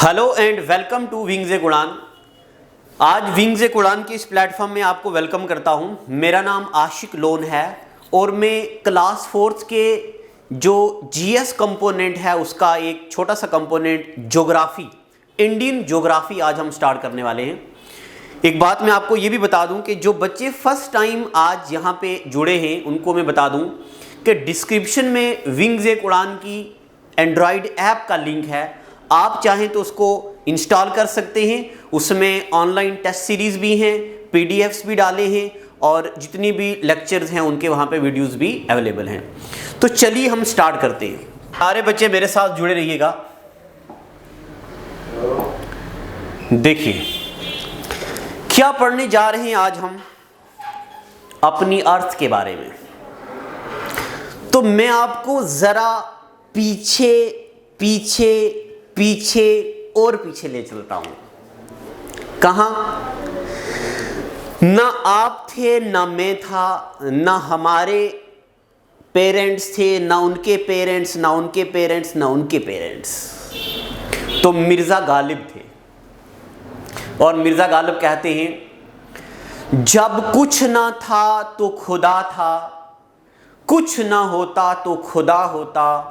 Hello and welcome to wings a उड़ान। आज wings a उड़ान के इस प्लेटफॉर्म में आपको वेलकम करता हूं। मेरा नाम आशिक लोन है और मैं क्लास 4th के जो जीएस कंपोनेंट है उसका एक छोटा सा कंपोनेंट ज्योग्राफी, इंडियन ज्योग्राफी आज हम स्टार्ट करने वाले हैं। एक बात मैं आपको ये भी बता दूं कि जो बच्चे फर्स्ट टाइम आज यहाँ पे जुड़े हैं उनको मैं बता दूं कि डिस्क्रिप्शन में विंग्स ए उड़ान की एंड्रॉयड ऐप का लिंक है। आप चाहें तो उसको इंस्टॉल कर सकते हैं। उसमें ऑनलाइन टेस्ट सीरीज़ भी हैं, पीडीएफ्स भी डाले हैं और जितनी भी लेक्चर्स हैं उनके वहाँ पे वीडियोस भी अवेलेबल हैं। तो चलिए हम स्टार्ट करते हैं। सारे बच्चे मेरे साथ जुड़े रहिएगा। देखिए क्या पढ़ने जा रहे हैं आज हम, अपनी अर्थ के बारे में। तो मैं आपको ज़रा पीछे पीछे पीछे और पीछे ले चलता हूं। कहां? ना आप थे, ना मैं था, ना हमारे पेरेंट्स थे, ना उनके पेरेंट्स, ना उनके पेरेंट्स, ना उनके पेरेंट्स। तो मिर्जा गालिब थे और मिर्जा गालिब कहते हैं, जब कुछ ना था तो खुदा था, कुछ ना होता तो खुदा होता,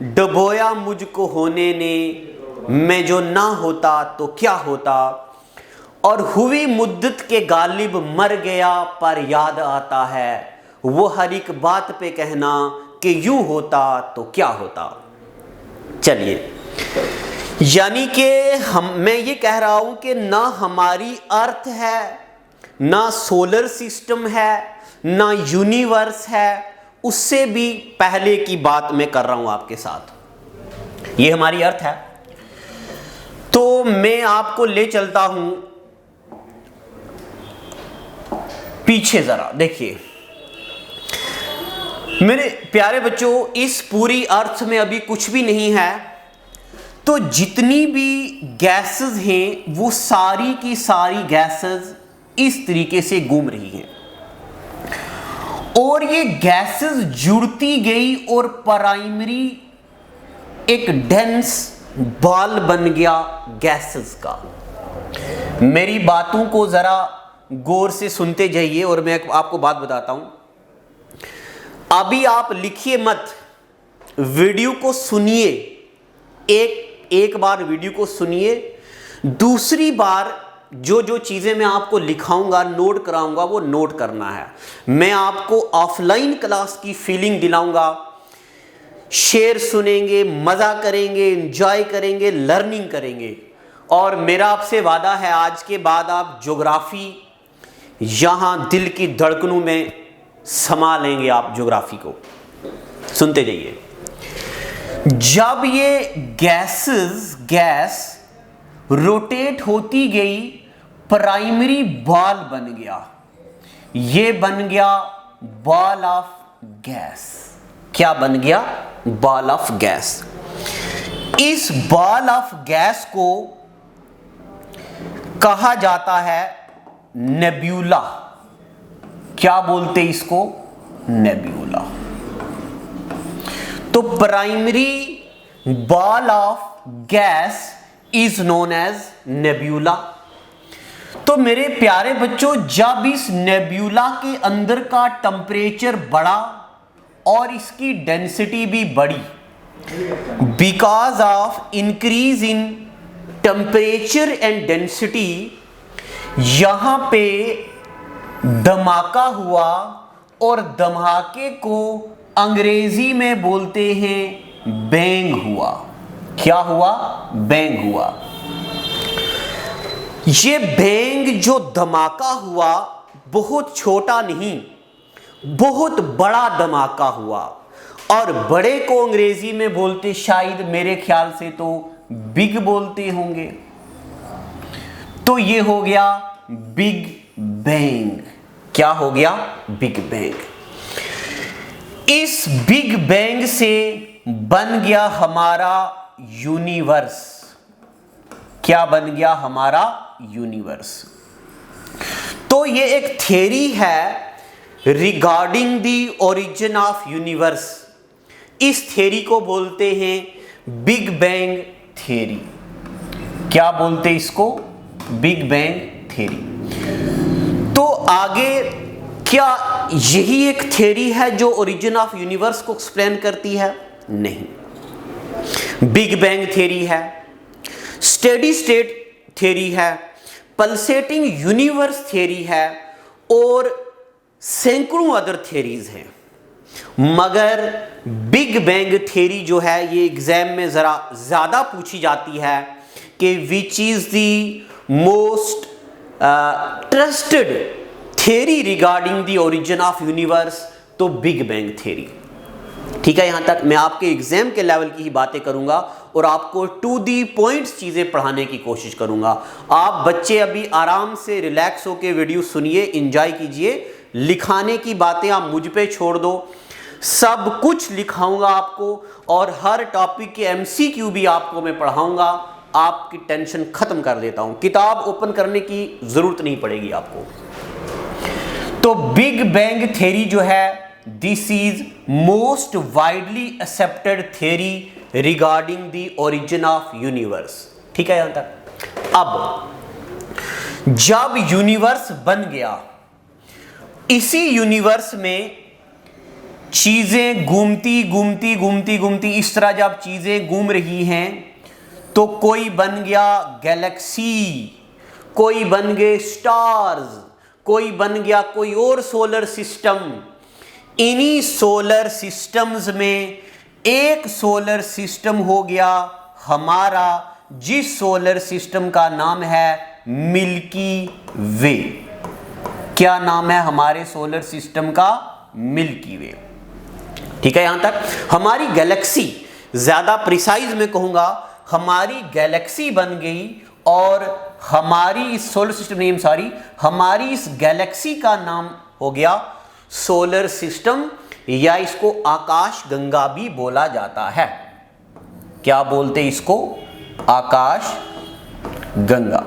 डुबोया मुझको होने ने, मैं जो ना होता तो क्या होता, और हुई मुद्दत के गालिब मर गया पर याद आता है, वो हर एक बात पे कहना कि यूं होता तो क्या होता। चलिए, यानी कि मैं ये कह रहा हूं कि ना हमारी अर्थ है, ना सोलर सिस्टम है, ना यूनिवर्स है, उससे भी पहले की बात मैं कर रहा हूं आपके साथ। ये हमारी अर्थ है। तो मैं आपको ले चलता हूं पीछे जरा। देखिए मेरे प्यारे बच्चों, इस पूरी अर्थ में अभी कुछ भी नहीं है। तो जितनी भी गैसेस हैं वो सारी की सारी गैसेस इस तरीके से घूम रही हैं और ये गैसेस जुड़ती गई और प्राइमरी एक डेंस बॉल बन गया गैसेस का। मेरी बातों को जरा गौर से सुनते जाइए और मैं आपको बात बताता हूं। अभी आप लिखिए मत, वीडियो को सुनिए। एक बार वीडियो को सुनिए, दूसरी बार जो जो चीज़ें मैं आपको लिखाऊंगा, नोट कराऊंगा, वो नोट करना है। मैं आपको ऑफलाइन क्लास की फीलिंग दिलाऊंगा। शेर सुनेंगे, मज़ा करेंगे, एंजॉय करेंगे, लर्निंग करेंगे। और मेरा आपसे वादा है, आज के बाद आप ज्योग्राफी यहाँ दिल की धड़कनों में समा लेंगे। आप ज्योग्राफी को सुनते जाइए। जब ये गैस रोटेट होती गई, प्राइमरी बॉल बन गया। ये बन गया बॉल ऑफ गैस। क्या बन गया? Ball of gas. इस बॉल ऑफ गैस को कहा जाता है नेब्यूला। क्या बोलते इसको? नेब्यूला। तो primary ball of gas is known as nebula. तो मेरे प्यारे बच्चों, जब इस नेब्यूला के अंदर का टेम्परेचर बढ़ा और इसकी डेंसिटी भी बढ़ी, because of increase in temperature and density, यहां पे धमाका हुआ और धमाके को अंग्रेजी में बोलते हैं बैंग हुआ। क्या हुआ? बैंग हुआ। ये बैंग जो धमाका हुआ बहुत छोटा नहीं, बहुत बड़ा धमाका हुआ। और बड़े को अंग्रेजी में बोलते, शायद मेरे ख्याल से तो बिग बोलते होंगे। तो ये हो गया बिग बैंग। क्या हो गया? Big bang. इस बिग बैंग से बन गया हमारा यूनिवर्स। क्या बन गया? हमारा यूनिवर्स। तो ये एक थ्योरी है regarding the origin of universe. इस थ्योरी को बोलते हैं बिग बैंग थ्योरी। क्या बोलते इसको? Big bang theory. तो आगे क्या यही एक थ्योरी है जो ओरिजिन ऑफ यूनिवर्स को एक्सप्लेन करती है? नहीं। बिग बैंग थ्योरी है, स्टेडी स्टेट थ्योरी है, पल्सेटिंग यूनिवर्स थ्योरी है और सैकड़ों अदर थ्योरीज हैं, मगर बिग बैंग थ्योरी जो है ये एग्जाम में जरा ज्यादा पूछी जाती है कि which is the most trusted theory regarding the origin of universe, तो बिग बैंग थ्योरी। ठीक है, यहां तक मैं आपके एग्जाम के लेवल की ही बातें करूंगा और आपको टू दी पॉइंट्स चीजें पढ़ाने की कोशिश करूंगा। आप बच्चे अभी आराम से रिलैक्स होकर वीडियो सुनिए, एंजॉय कीजिए। लिखाने की बातें आप मुझ पे छोड़ दो, सब कुछ लिखाऊंगा आपको और हर टॉपिक के एमसीक्यू भी आपको मैं पढ़ाऊंगा। आपकी टेंशन खत्म कर देता हूं, किताब ओपन करने की जरूरत नहीं पड़ेगी आपको। तो बिग बैंग थ्योरी जो है, this is most widely accepted theory regarding the origin of universe. ठीक है यहां तक। अब जब यूनिवर्स बन गया, इसी यूनिवर्स में चीजें घूमती इस तरह जब चीजें घूम रही हैं तो कोई बन गया गैलेक्सी, कोई बन गए स्टार्स, कोई बन गया कोई और सोलर सिस्टम। इन्हीं सोलर सिस्टम्स में एक सोलर सिस्टम हो गया हमारा, जिस सोलर सिस्टम का नाम है मिल्की वे। क्या नाम है हमारे सोलर सिस्टम का? मिल्की वे। ठीक है, यहां तक। हमारी गैलेक्सी, ज्यादा प्रिसाइज में कहूंगा, हमारी गैलेक्सी बन गई और हमारी इस सोलर सिस्टम नेम सॉरी हमारी इस गैलेक्सी का नाम हो गया सोलर सिस्टम, या इसको आकाश गंगा भी बोला जाता है। क्या बोलते इसको? आकाश गंगा।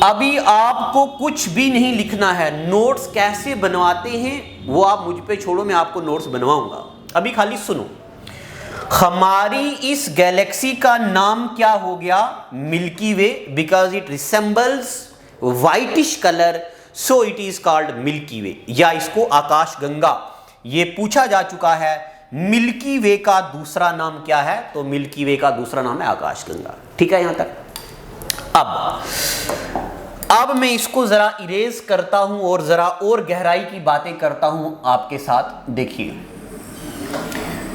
अभी आपको कुछ भी नहीं लिखना है, नोट्स कैसे बनवाते हैं वो आप मुझ पे छोड़ो, मैं आपको नोट्स बनवाऊंगा। अभी खाली सुनो, हमारी इस गैलेक्सी का नाम क्या हो गया? Milky way, because it resembles whitish colour, so it is called milky way, या इसको आकाश गंगा। ये पूछा जा चुका है मिल्की वे का दूसरा नाम क्या है, तो मिल्की वे का दूसरा नाम है आकाश गंगा। ठीक है यहां तक। अब मैं इसको जरा इरेज करता हूं और जरा और गहराई की बातें करता हूं आपके साथ। देखिए,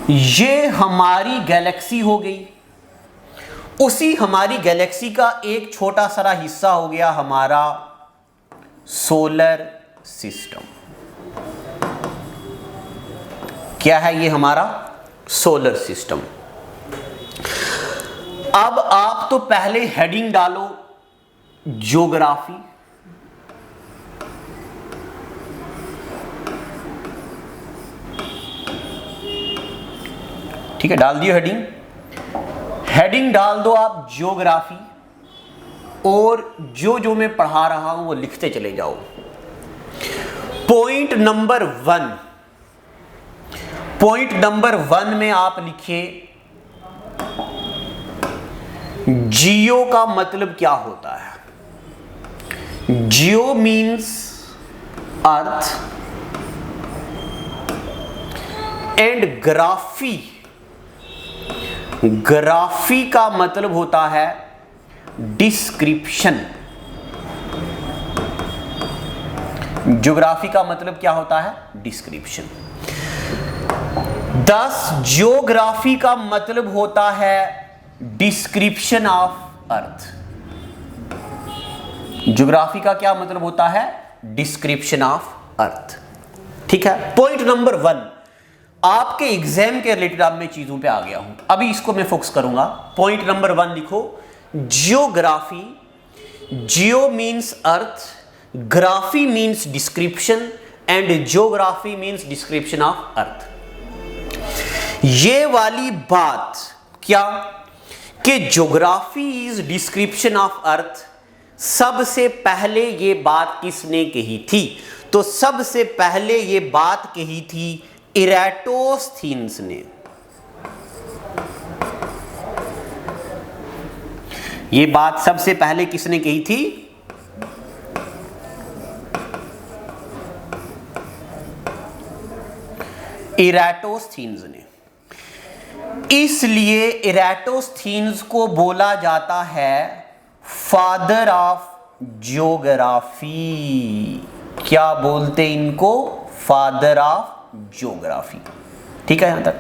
ये हमारी गैलेक्सी हो गई, उसी हमारी गैलेक्सी का एक छोटा सा हिस्सा हो गया हमारा सोलर सिस्टम। क्या है ये? हमारा सोलर सिस्टम। अब आप तो पहले हेडिंग डालो ज्योग्राफी, ठीक है, डाल दियो हेडिंग डाल दो आप ज्योग्राफी, और जो जो मैं पढ़ा रहा हूं वो लिखते चले जाओ। पॉइंट नंबर वन में आप लिखिए जियो का मतलब क्या होता है? जियो मीन्स अर्थ एंड ग्राफी का मतलब होता है डिस्क्रिप्शन। ज्योग्राफी का मतलब क्या होता है? डिस्क्रिप्शन। दस ज्योग्राफी का मतलब होता है डिस्क्रिप्शन ऑफ अर्थ। ज्योग्राफी का क्या मतलब होता है? डिस्क्रिप्शन ऑफ अर्थ। ठीक है, पॉइंट नंबर वन, आपके एग्जाम के रिलेटेड अब मैं चीजों पे आ गया हूं, अभी इसको मैं फोकस करूंगा। पॉइंट नंबर वन लिखो, geography. Jio means earth, graphy means description and geography means description of अर्थ। ये वाली बात क्या कि ज्योग्राफी इज डिस्क्रिप्शन ऑफ अर्थ, सबसे पहले ये बात किसने कही थी? तो सबसे पहले ये बात कही थी इराटोस्थीनिस ने। ये बात सबसे पहले किसने कही थी? इराटोस्थीन्स ने। इसलिए इराटोस्थीन्स को बोला जाता है फादर ऑफ ज्योग्राफी। क्या बोलते इनको? Father of geography. ठीक है यहां तक।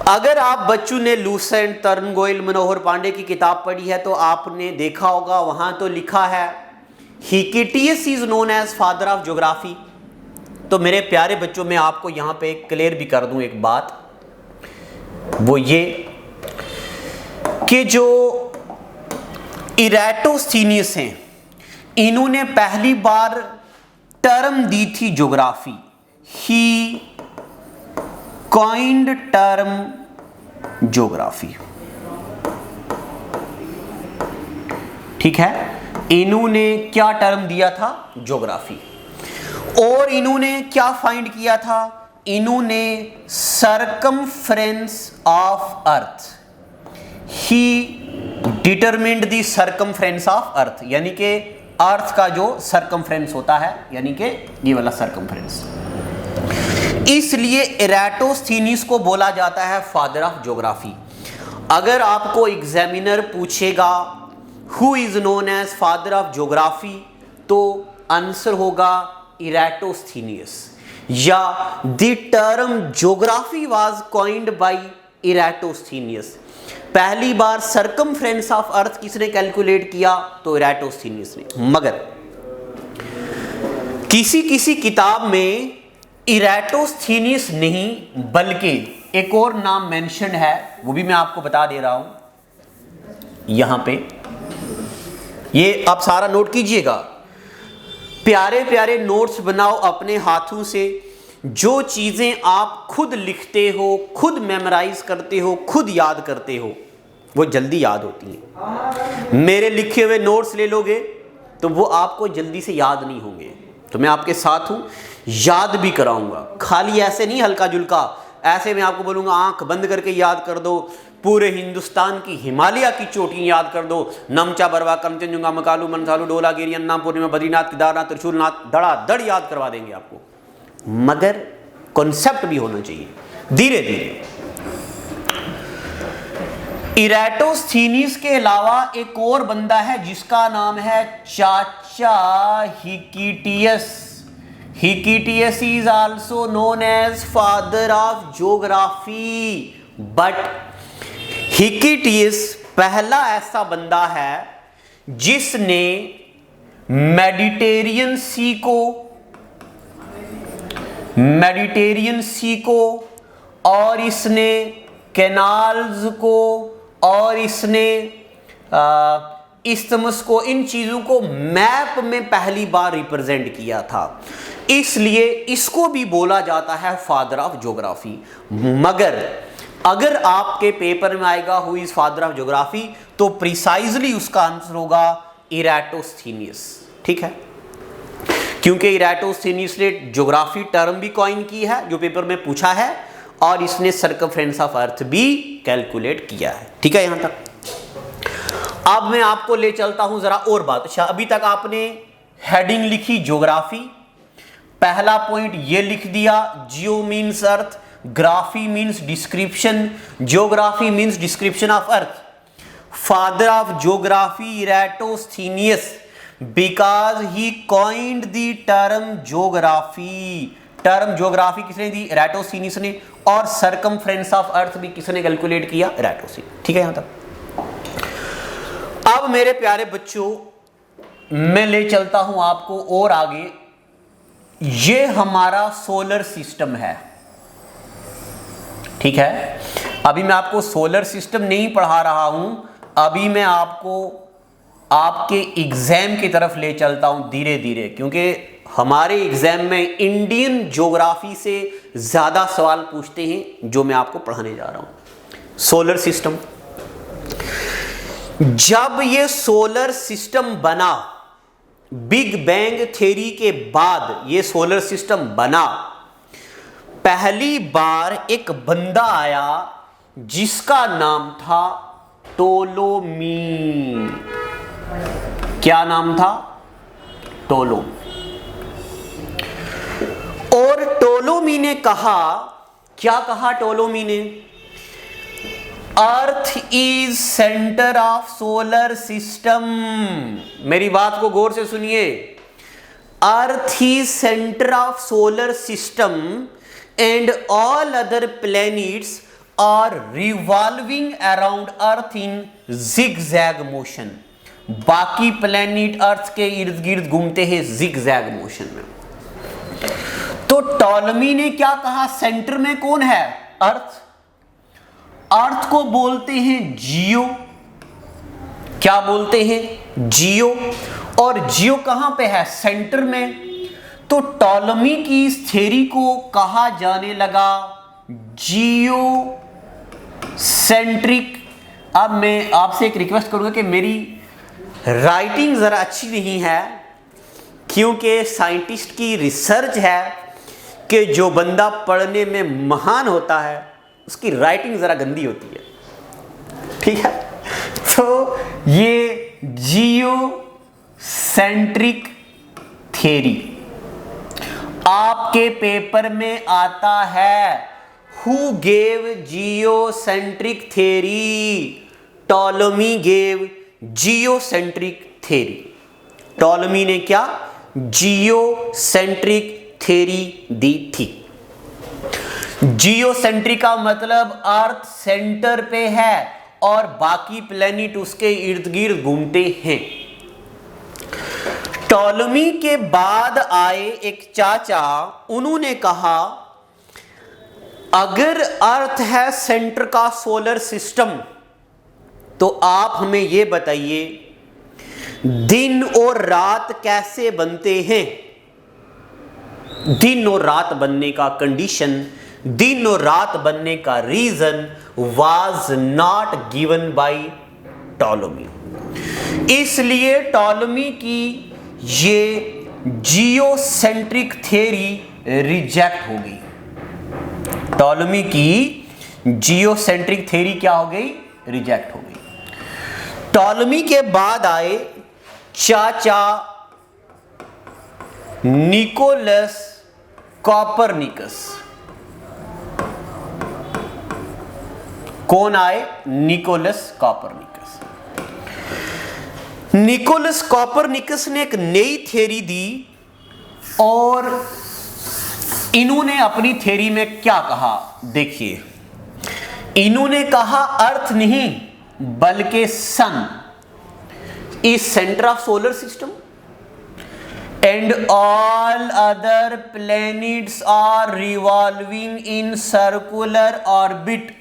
अगर आप बच्चों ने लूसेंट, तरुण गोयल, मनोहर पांडे की किताब पढ़ी है तो आपने देखा होगा, वहां तो लिखा है Hecataeus is known as father of geography. तो मेरे प्यारे बच्चों, मैं आपको यहां पे क्लियर भी कर दूं एक बात, वो ये कि जो इराटोस्थीनियस हैं, इन्होंने पहली बार टर्म दी थी ज्योग्राफी। ही कॉइंड टर्म ज्योग्राफी। ठीक है, इन्होंने क्या टर्म दिया था? ज्योग्राफी। और इन्होंने क्या फाइंड किया था? इन्होंने circumference of earth. He determined the circumference of earth, यानी कि अर्थ का जो सरकमफ्रेंस होता है, यानी कि ये वाला सरकमफ्रेंस। इसलिए इराटोस्थीनिस को बोला जाता है फादर ऑफ ज्योग्राफी। अगर आपको एग्जामिनर पूछेगा who is known as father of geography, तो आंसर होगा इराटोस्थीनियस, या the term geography was coined by Eratosthenes. पहली बार सरकमफ्रेंस ऑफ अर्थ किसने कैलकुलेट किया? तो इराटोस्थीनियस ने। मगर किसी किसी किताब में इराटोस्थीनियस नहीं बल्कि एक और नाम मेंशन है, वो भी मैं आपको बता दे रहा हूं यहां पे। ये आप सारा नोट कीजिएगा, प्यारे प्यारे नोट्स बनाओ अपने हाथों से। जो चीजें आप खुद लिखते हो, खुद मेमोराइज करते हो, खुद याद करते हो, वो जल्दी याद होती हैं। मेरे लिखे हुए नोट्स ले लोगे तो वो आपको जल्दी से याद नहीं होंगे। तो मैं आपके साथ हूं, याद भी कराऊंगा। खाली ऐसे नहीं हल्का जुल्का, ऐसे मैं आपको बोलूंगा आंख बंद करके याद कर दो, पूरे हिंदुस्तान की हिमालय की चोटियां याद कर दो, नमचा, बरवा, कंचनजुंगा, मकालू, मनसालू, डोलागिरी, अन्ना, पूर्णिमा, बद्रीनाथ, केदारनाथ, त्रिशूलनाथ, धड़ाधड़ याद करवा देंगे आपको। मगर कॉन्सेप्ट भी होना चाहिए धीरे धीरे। इराटोस्थीनिस के अलावा एक और बंदा है जिसका नाम है चाचा Hecataeus. Hecataeus is also known as father of geography. But Hecataeus पहला ऐसा बंदा है जिसने मेडिटेरियन सी को और इसने कैनाल्स को और इसने इस्थमस को, इन चीजों को मैप में पहली बार रिप्रेजेंट किया था। इसलिए इसको भी बोला जाता है फादर ऑफ ज्योग्राफी। मगर अगर आपके पेपर में आएगा who is father of geography, तो प्रिसाइजली उसका आंसर होगा इराटोस्थीनियस। ठीक है, क्योंकि इराटोस्थीनिस ने ज्योग्राफी टर्म भी कॉइन की है जो पेपर में पूछा है, और इसने सर्कमफ्रेंस ऑफ अर्थ भी कैलकुलेट किया है। ठीक है यहां तक। अब मैं आपको ले चलता हूं जरा और बात। अच्छा, अभी तक आपने हेडिंग लिखी ज्योग्राफी, पहला पॉइंट ये लिख दिया, geo means earth, graphy means description, geography means description of earth. Father of geography Eratosthenes because he coined the term geography. Term geography किसने दी? इराटोस्थीनियस ने। और सरकमफ्रेंस ऑफ अर्थ भी किसने कैलकुलेट किया? इराटोस्थीनियस। ठीक है यहां तक। अब मेरे प्यारे बच्चों, मैं ले चलता हूं आपको और आगे। ये हमारा सोलर सिस्टम है। ठीक है, अभी मैं आपको सोलर सिस्टम नहीं पढ़ा रहा हूं, अभी मैं आपको आपके एग्जाम की तरफ ले चलता हूं धीरे धीरे, क्योंकि हमारे एग्जाम में इंडियन ज्योग्राफी से ज्यादा सवाल पूछते हैं जो मैं आपको पढ़ाने जा रहा हूं। सोलर सिस्टम, जब ये सोलर सिस्टम बना, बिग बैंग थ्योरी के बाद ये सोलर सिस्टम बना, पहली बार एक बंदा आया जिसका नाम था टोलोमी। क्या नाम था? टोलोमी। और टोलोमी ने कहा, क्या कहा टोलोमी ने? Earth is centre of solar system. मेरी बात को गौर से सुनिए। Earth is centre of solar system and all other planets are revolving around earth in zigzag motion. बाकी प्लैनेट अर्थ के इर्द गिर्द घूमते हैं जिगजैग मोशन में। तो टॉलमी ने क्या कहा? सेंटर में कौन है? अर्थ। अर्थ को बोलते हैं जियो। क्या बोलते हैं? जियो। और जियो कहां पे है? सेंटर में। तो टॉलमी की इस थ्योरी को कहा जाने लगा जियो सेंट्रिक। अब मैं आपसे एक रिक्वेस्ट करूंगा कि मेरी राइटिंग जरा अच्छी नहीं है, क्योंकि साइंटिस्ट की रिसर्च है कि जो बंदा पढ़ने में महान होता है उसकी राइटिंग जरा गंदी होती है, ठीक है? तो ये जियो सेंट्रिक थ्योरी आपके पेपर में आता है। Who gave geocentric theory? Ptolemy gave geocentric theory. Ptolemy ने क्या? जियोसेंट्रिक थ्योरी दी थी। जियोसेंट्रिक का मतलब अर्थ सेंटर पे है और बाकी प्लैनेट उसके इर्द गिर्द घूमते हैं। टॉलमी के बाद आए एक चाचा, उन्होंने कहा अगर अर्थ है सेंटर का सोलर सिस्टम, तो आप हमें यह बताइए दिन और रात कैसे बनते हैं? दिन और रात बनने का कंडीशन, दिन और रात बनने का reason was not given by Ptolemy. इसलिए टॉलमी की ये जियोसेंट्रिक थ्योरी रिजेक्ट हो गई। टॉलमी की जियोसेंट्रिक थ्योरी क्या हो गई? रिजेक्ट हो गई। टॉलमी के बाद आए चाचा निकोलस कॉपरनिकस। कौन आए? Nicholas Copernicus. निकोलस कॉपरनिकस ने एक नई थ्योरी दी और इन्होंने अपनी थ्योरी में क्या कहा? देखिए, इन्होंने कहा अर्थ नहीं बल्कि sun is centre of solar system and all other planets are revolving in circular orbit.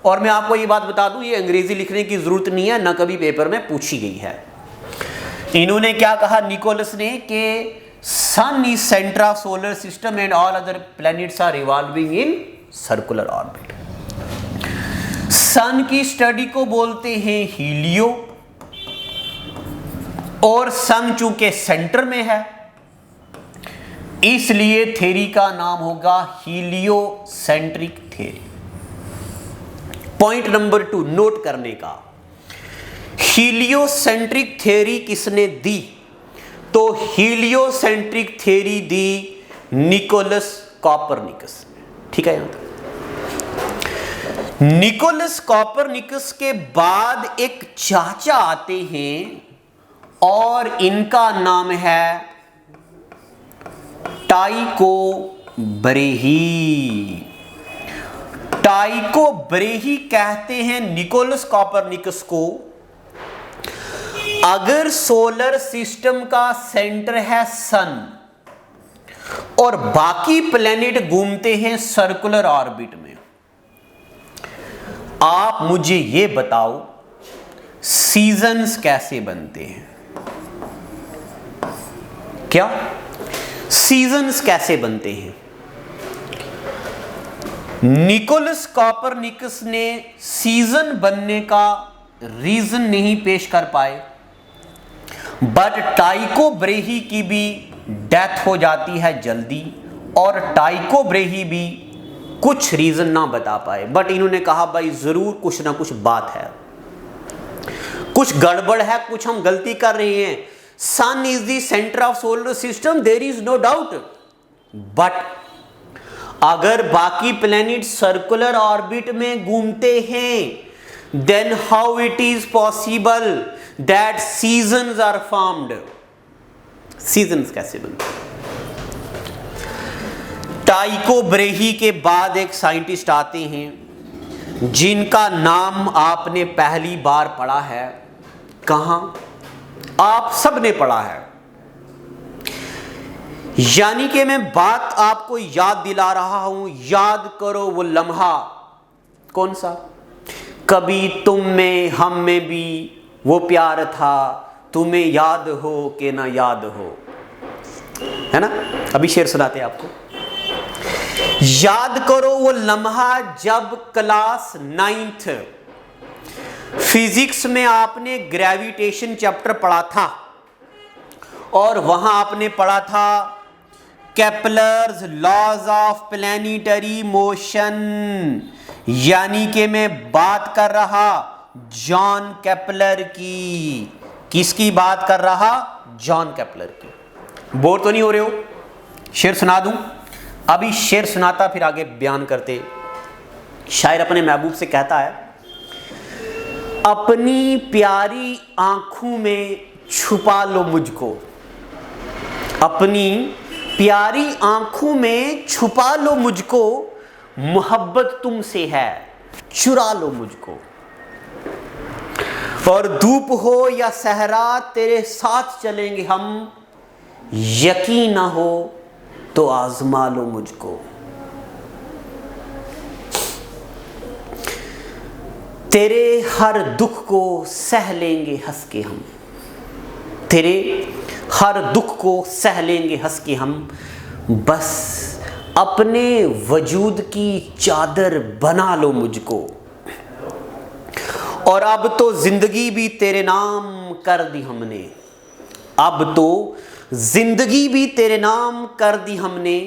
और मैं आपको ये बात बता दूं, ये अंग्रेजी लिखने की जरूरत नहीं है, ना कभी पेपर में पूछी गई है। इन्होंने क्या कहा निकोलस ने कि sun is centre of solar system and all other planets are revolving in circular orbit. Sun की स्टडी को बोलते हैं हीलियो, और सन चूंकि सेंटर में है इसलिए थ्योरी का नाम होगा heliocentric theory. Point number 2 note करने का, हीलियोसेंट्रिक थ्योरी किसने दी? तो हीलियोसेंट्रिक थ्योरी दी निकोलस कॉपरनिकस। ठीक है? यहां तक निकोलस कॉपरनिकस के बाद एक चाचा आते हैं और इनका नाम है टाइको ब्रेही। टाइको ब्रेही कहते हैं निकोलस कॉपरनिकस को, अगर सोलर सिस्टम का सेंटर है सन और बाकी प्लैनेट घूमते हैं सर्कुलर ऑर्बिट में, आप मुझे यह बताओ सीजन्स कैसे बनते हैं? क्या सीजन्स कैसे बनते हैं? निकोलस कॉपरनिकस ने सीजन बनने का रीजन नहीं पेश कर पाए, बट टाइको ब्रेही की भी डेथ हो जाती है जल्दी और टाइको ब्रेही भी कुछ रीजन ना बता पाए, बट इन्होंने कहा भाई जरूर कुछ ना कुछ बात है। कुछ गड़बड़ है, कुछ हम गलती कर रहे हैं। Sun is the centre of solar system, there is no doubt, but अगर बाकी प्लैनेट सर्कुलर ऑर्बिट में घूमते हैं, then how it is possible that seasons are formed? Seasons कैसे बनते? टाइको ब्रेही के बाद एक साइंटिस्ट आते हैं जिनका नाम आपने पहली बार पढ़ा है। कहां? आप सबने पढ़ा है। यानी कि मैं बात आपको याद दिला रहा हूं, याद करो वो लम्हा। कौन सा? कभी तुम में हम में भी वो प्यार था, तुम्हें याद हो कि ना याद हो, है ना? अभी शेर सुनाते हैं आपको। याद करो वो लम्हा जब क्लास 9th फिजिक्स में आपने ग्रेविटेशन चैप्टर पढ़ा था और वहां आपने पढ़ा था Kepler's laws of planetary motion. यानी कि मैं बात कर रहा जॉन केपलर की। किसकी बात कर रहा? जॉन केपलर की। बोर तो नहीं हो रहे हो? शेर सुना दूं? अभी शेर सुनाता फिर आगे बयान करते। शायर अपने महबूब से कहता है, अपनी प्यारी आंखों में छुपा लो मुझको, अपनी प्यारी आंखों में छुपा लो मुझको, मोहब्बत तुमसे है चुरा लो मुझको। और धूप हो या सहरा तेरे साथ चलेंगे हम, यकीन ना हो तो आजमा लो मुझको। तेरे हर दुख को सह लेंगे हंस के हम, तेरे हर दुख को सह लेंगे हंस के हम, बस अपने वजूद की चादर बना लो मुझको। और अब तो जिंदगी भी तेरे नाम कर दी हमने, अब तो जिंदगी भी तेरे नाम कर दी हमने,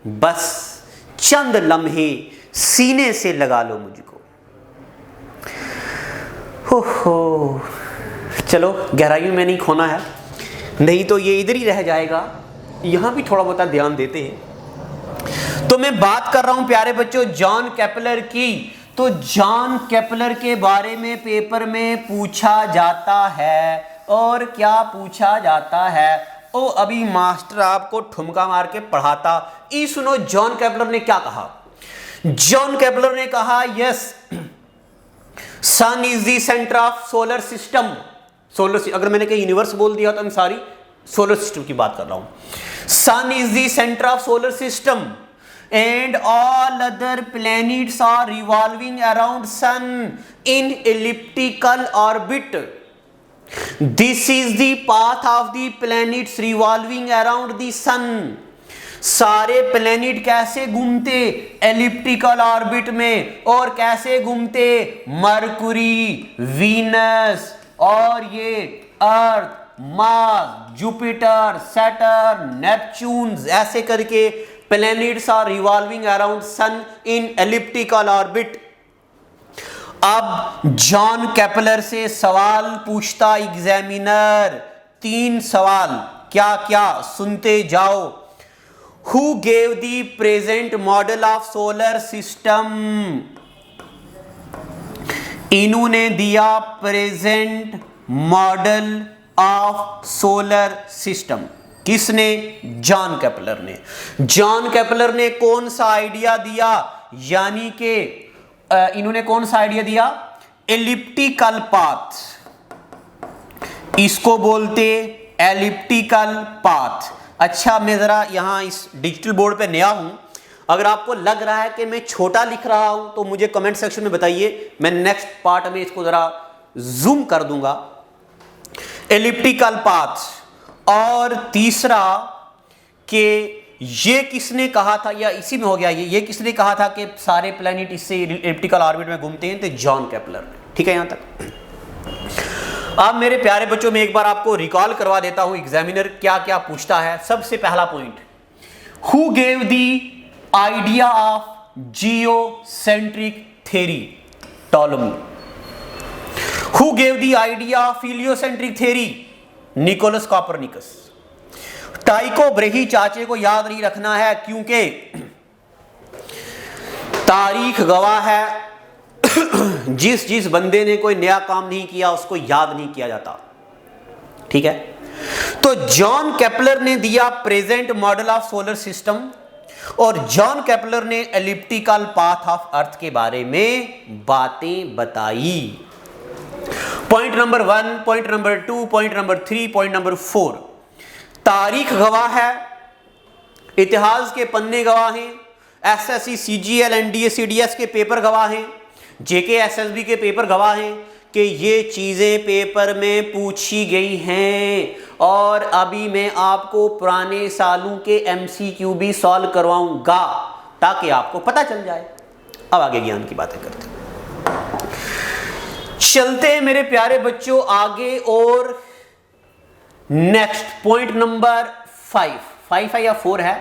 बस चंद लम्हे सीने से लगा लो मुझको। हो चलो, गहराइयों में नहीं खोना है, नहीं तो ये इधर ही रह जाएगा। यहां भी थोड़ा बहुत ध्यान देते हैं। तो मैं बात कर रहा हूं प्यारे बच्चों जॉन केपलर की। तो जॉन केपलर के बारे में पेपर में पूछा जाता है। और क्या पूछा जाता है? ओ अभी मास्टर आपको ठुमका मार के पढ़ाता। ई सुनो जॉन केपलर ने क्या कहा। जॉन केपलर ने कहा, yes sun is the centre of solar system. अगर मैंने कहीं यूनिवर्स बोल दिया तो मैं सारी सोलर सिस्टम की बात कर रहा हूं। Sun is the centre of solar system and all other planets are revolving around sun in elliptical orbit. This is the path of the planets revolving around the sun. सारे planet कैसे घूमते? Elliptical orbit में। और कैसे घूमते? Mercury, Venus और ये अर्थ, Mars, Jupiter, Saturn, Neptune, ऐसे करके planets are revolving around sun in elliptical orbit. अब जॉन केपलर से सवाल पूछता एग्जामिनर, 3 सवाल। क्या क्या? सुनते जाओ। Who gave the present model of solar system? इन्होंने दिया present model of solar system. किसने? जॉन केपलर ने। जॉन केपलर ने कौन सा आइडिया दिया? यानी कि इन्होंने कौन सा आइडिया दिया? एलिप्टिकल पाथ, इसको बोलते एलिप्टिकल पाथ। अच्छा, मैं जरा यहां इस डिजिटल बोर्ड पे नया हूं, अगर आपको लग रहा है कि मैं छोटा लिख रहा हूं तो मुझे कमेंट सेक्शन में बताइए, मैं नेक्स्ट पार्ट में इसको जरा जूम कर दूंगा। Elliptical path. और तीसरा कि ये किसने कहा था, या इसी में हो गया ये किसने कहा था कि सारे प्लैनेट इससे एलिप्टिकल ऑर्बिट में घूमते हैं? तो जॉन केपलर ने। ठीक है यहां तक। अब मेरे प्यारे बच्चों में एक बार आपको रिकॉल करवा देता हूं एग्जामिनर क्या क्या पूछता है। सबसे पहला point, who gave the idea of geocentric theory? Ptolemy. Who gave the idea of heliocentric theory? Nicholas Copernicus. Tycho Brahe चाचे को याद नहीं रखना है क्योंकि तारीख गवाह है जिस जिस बंदे ने कोई नया काम नहीं किया उसको याद नहीं किया जाता, ठीक है। तो जॉन केपलर ने दिया present model of solar system और जॉन केपलर ने एलिप्टिकल पाथ ऑफ अर्थ के बारे में बातें बताई। Point number 1, point number 2, point number 3, point number 4। तारीख गवाह है, इतिहास के पन्ने गवाह हैं, एसएससी, सीजीएल, एनडीए, सीडीएस के पेपर गवाह हैं, जेके एसएसबी के पेपर गवाह हैं कि ये चीजें पेपर में पूछी गई हैं। और अभी मैं आपको पुराने सालों के एमसीक्यू भी सॉल्व करवाऊंगा ताकि आपको पता चल जाए। अब आगे ज्ञान की बातें करते हैं, चलते हैं मेरे प्यारे बच्चों आगे। और नेक्स्ट पॉइंट नंबर 5 है या 4 है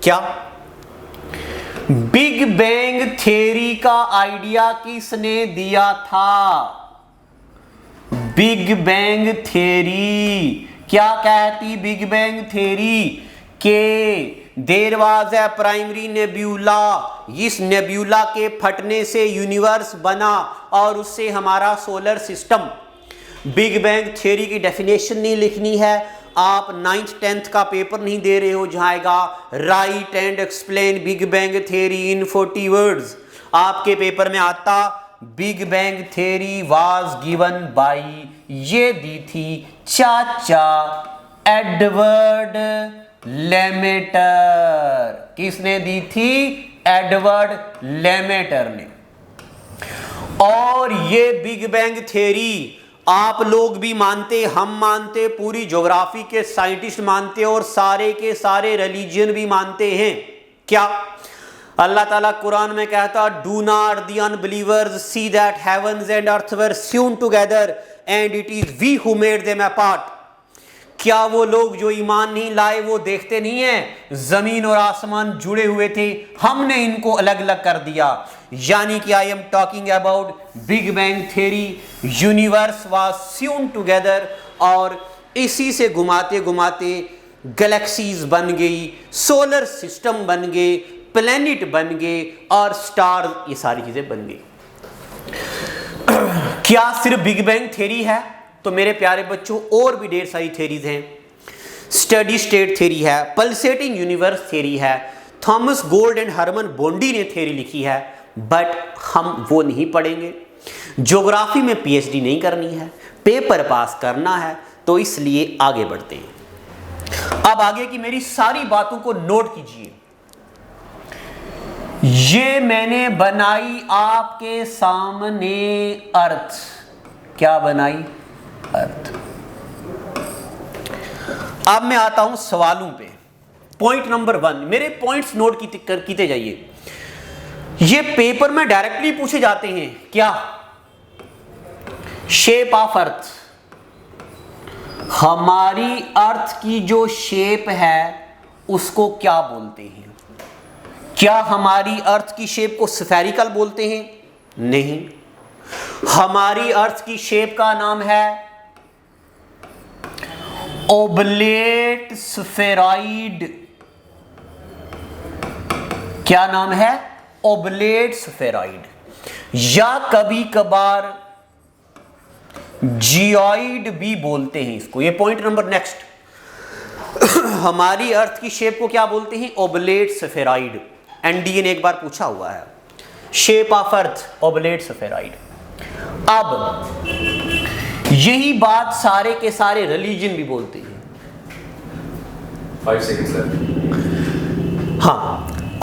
क्या? बिग बैंग थ्योरी का आइडिया किसने दिया था? बिग बैंग थ्योरी क्या कहती? बिग बैंग थ्योरी के there was a primary nebula, इस नेब्यूला के फटने से यूनिवर्स बना और उससे हमारा solar system. Big bang theory की डेफिनेशन नहीं लिखनी है, आप 9th 10th का पेपर नहीं दे रहे हो जहाँ आएगा right and explain big bang theory in 40 words. आपके पेपर में आता big bang theory was given by, ये दी थी चाचा एडवर्ड लेमेटर। किसने दी थी? एडवर्ड लेमेटर ने। और ये बिग बैंग थ्योरी आप लोग भी मानते, हम मानते, पूरी ज्योग्राफी के साइंटिस्ट मानते और सारे के सारे रिलीजन भी मानते हैं। क्या अल्लाह ताला कुरान में कहता, do not the unbelievers see that heavens and earth were sewn together and it is we who made them apart. क्या वो लोग जो ईमान नहीं लाए वो देखते नहीं है जमीन और आसमान जुड़े हुए थे, हमने इनको अलग अलग कर दिया। यानी कि I am talking about big bang theory, universe was स्यून together और इसी से घुमाते घुमाते गैलेक्सीज बन गई, सोलर सिस्टम बन गए, प्लेनेट बन गए और स्टार, ये सारी चीजें बन गई। क्या सिर्फ बिग बैंग थ्योरी है? तो मेरे प्यारे बच्चों और भी ढेर सारी थ्योरीज हैं। स्टडी स्टेट थ्योरी है, पल्सेटिंग यूनिवर्स थ्योरी है, Thomas Gold and Hermann Bondi ने थ्योरी लिखी है, बट हम वो नहीं पढ़ेंगे। ज्योग्राफी में पीएचडी नहीं करनी है, पेपर पास करना है, तो इसलिए आगे बढ़ते हैं। अब आगे की मेरी सारी बातों को नोट कीजिए। ये मैंने बनाई आपके सामने अर्थ। क्या बनाई? अर्थ। अब मैं आता हूं सवालों पे। पॉइंट नंबर 1, मेरे पॉइंट्स नोट कीते जाइए। ये पेपर में डायरेक्टली पूछे जाते हैं। क्या? शेप ऑफ अर्थ, हमारी अर्थ की जो शेप है उसको क्या बोलते हैं? क्या हमारी अर्थ की शेप को स्फेरिकल बोलते हैं? नहीं, हमारी अर्थ की शेप का नाम है ओबलेट स्फेरॉइड। क्या नाम है? ओबलेट स्फेरॉइड, या कभी कभार जियोइड भी बोलते हैं इसको। ये पॉइंट नंबर नेक्स्ट। हमारी अर्थ की शेप को क्या बोलते हैं? ओबलेट स्फेरॉइड। एनडीए ने एक बार पूछा हुआ है, शेप ऑफ अर्थ ओबलेट स्फेरॉइड। अब यही बात सारे के सारे रिलीजन भी बोलते हैं। 5 seconds left। हाँ,